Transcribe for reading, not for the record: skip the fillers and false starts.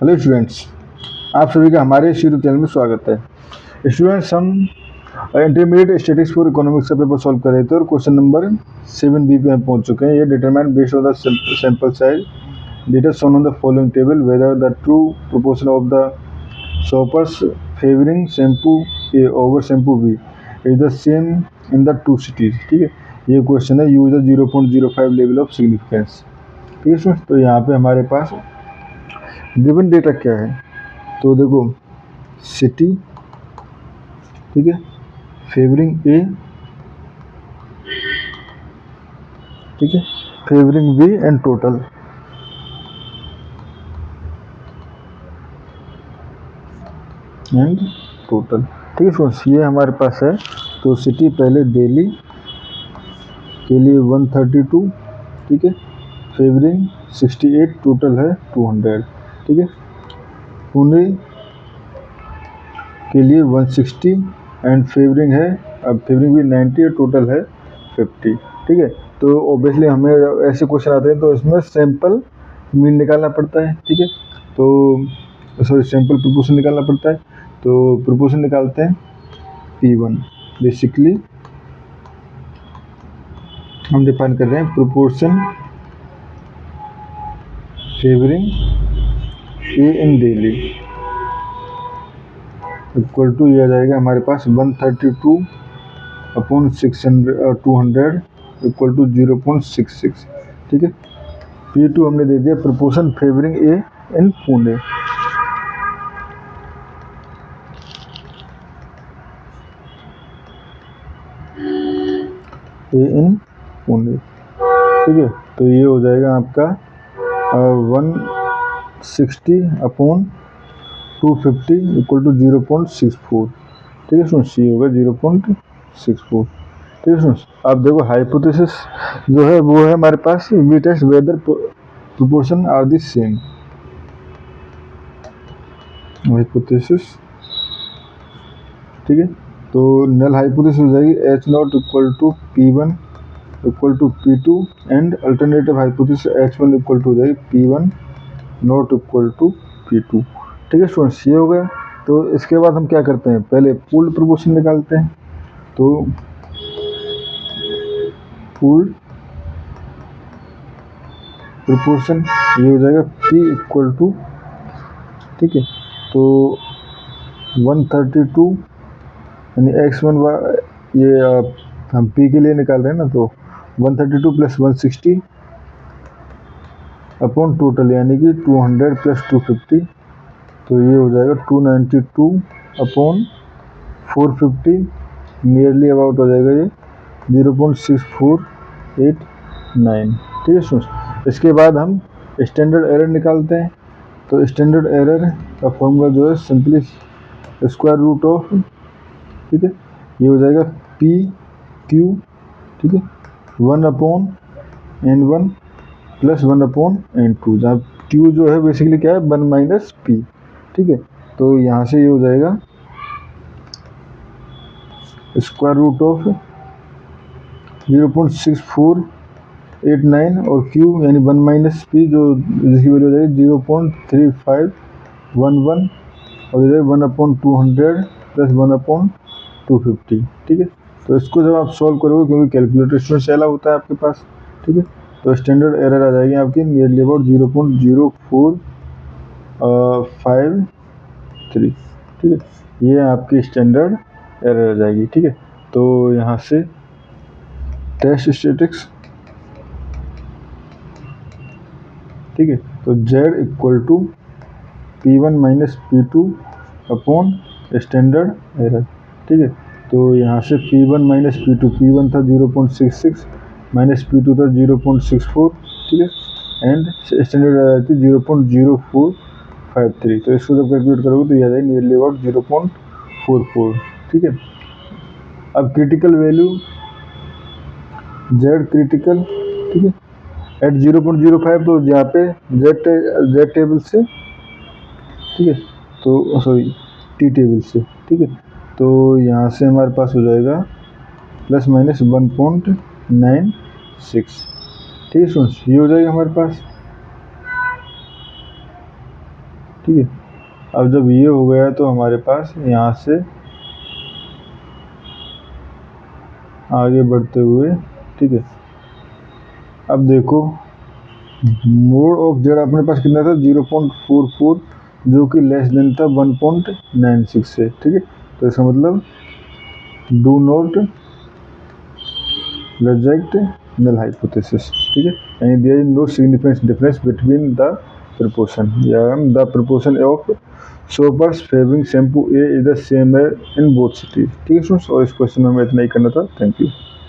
Hello students, आप सभी का हमारे इस यूट्यूब चैनल में स्वागत है। स्टूडेंट्स, हम इंटरमीडिएट स्टैटिस्टिक्स फॉर इकोनॉमिक्स का पेपर सॉल्व कर रहे थे और क्वेश्चन नंबर 7B पे हम पहुंच चुके हैं। ये determine based on the sample size data shown on the following table whether the true proportion of the shoppers favoring shampoo A over shampoo B is the same in the two cities. ठीक है, ये question है use the 0.05 level of significance. ठीक है students, तो यहाँ पे हमारे पास गिवन डेटा क्या है, तो देखो सिटी, ठीक है, फेवरिंग ए, ठीक है, फेवरिंग बी एंड टोटल। ठीक है फ्रेंड्स, ये हमारे पास है। तो सिटी पहले दिल्ली के लिए 132, ठीक है, फेवरिंग 68, टोटल है 200। ठीक है, पुणे के लिए 160 एंड फेवरिंग है, अब फेवरिंग भी 90 और टोटल है 50। ठीक है, तो ऑब्वियसली हमें ऐसे क्वेश्चन आते हैं तो इसमें सैंपल मीन निकालना पड़ता है। ठीक है, तो सॉरी सैंपल प्रोपोर्शन निकालना पड़ता है। तो प्रोपोर्शन निकालते हैं P1। बेसिकली हम डिफाइन कर रहे हैं proportion favoring A in Delhi equal to, ये आ जाएगा हमारे पास 132 अपॉन 600 200 इक्वल टू 0.66। ठीक है, P2 हमने दे दिया प्रोपोर्शन फेवरिंग ए इन पुणे। ए इन पुणे, ठीक है, तो ये हो जाएगा आपका 160 अपॉन 250 इक्वल टू 0.64। ठीक है स्टूडेंट्स, ये होगा 0.64। ठीक है स्टूडेंट्स, अब देखो हाइपोथेसिस जो है वो है हमारे पास we test whether proportion are the same. Hypothesis, ठीक है, तो नल हाइपोथेसिस हो जाएगी H0 equal to P1 equal to P2 and alternative hypothesis H1 equal to हो जाएगी P1 not equal to P2। ठीक है स्टूडेंट्स, ये हो गया। तो इसके बाद हम क्या करते हैं, पहले पूल्ड प्रोपोर्शन निकालते हैं। तो पूल्ड प्रोपोर्शन ये हो जाएगा P इक्वल टू, ठीक है, तो 132 यानी X1 ये हम P के लिए निकाल रहे हैं ना, तो 132 प्लस 160 अपॉन टोटल यानी कि 200 प्लस 250, तो ये हो जाएगा 292 अपॉन 450, नियरली अबाउट हो जाएगा ये 0.6489। ठीक है स्टूडेंट्स, इसके बाद हम स्टैंडर्ड एरर निकालते हैं। तो स्टैंडर्ड एरर का फॉर्मूला जो है सिंपली स्क्वायर रूट ऑफ, ठीक है, ये हो जाएगा पी क्यू, ठीक है, 1 upon N1 plus 1 upon N2, जहाँ क्यू जो है बेसिकली क्या है 1 माइनस पी। ठीक है, तो यहाँ से ये हो जाएगा स्क्वायर रूट ऑफ 0.6489 और क्यू यानी 1 माइनस पी जो जिसकी वैल्यू हो जाएगी 0.3511 और इधर 1 अपॉन 200 प्लस 1 अपॉन 250। ठीक है, तो इसको जब आप सॉल्व करोगे, क्योंकि कैलकुलेटर इसमें चला होता है आपके पास, ठीक है, तो स्टैंडर्ड एरर आ जाएगी आपकी नियरली अबाउट 0.0453। ठीक है, ये आपकी स्टैंडर्ड एरर आ जाएगी। ठीक है, तो यहाँ से टेस्ट स्टैटिक्स, ठीक है, तो Z equal to P1 minus P2 upon standard error. ठीक है, तो यहाँ से P1 माइनस P2, P1 था 0.66 माइनस P2 था 0.64, ठीक है, एंड स्टैंडर्ड एरर थी 0.0453। तो इसको जब कैलकुलेट करोगे तो यह आ जाएगी नियरली अबाउट 0.44। ठीक है, अब क्रिटिकल वैल्यू Z क्रिटिकल, ठीक है, एट 0.05, तो यहाँ पे Z टेबल से, ठीक है, तो सॉरी T टेबल से। ठीक है, तो यहाँ से हमारे पास हो जाएगा प्लस माइनस 1.96। ठीक है स्टूडेंट्स, ये हो जाएगा हमारे पास। ठीक है। अब जब ये हो गया तो हमारे पास यहाँ से आगे बढ़ते हुए, ठीक है, अब देखो मोड ऑफ जेड अपने पास कितना था 0.44, जो कि लेस देन था 1.96 से, ठीक है। तो इसका मतलब do not reject null hypothesis, ठीक है, and there is no significant difference between the proportion, या the proportion of shoppers favouring shampoo A is the same in both cities, ठीक है स्टूडेंट्स। और इस क्वेश्चन में हमें इतना ही करना था। Thank you.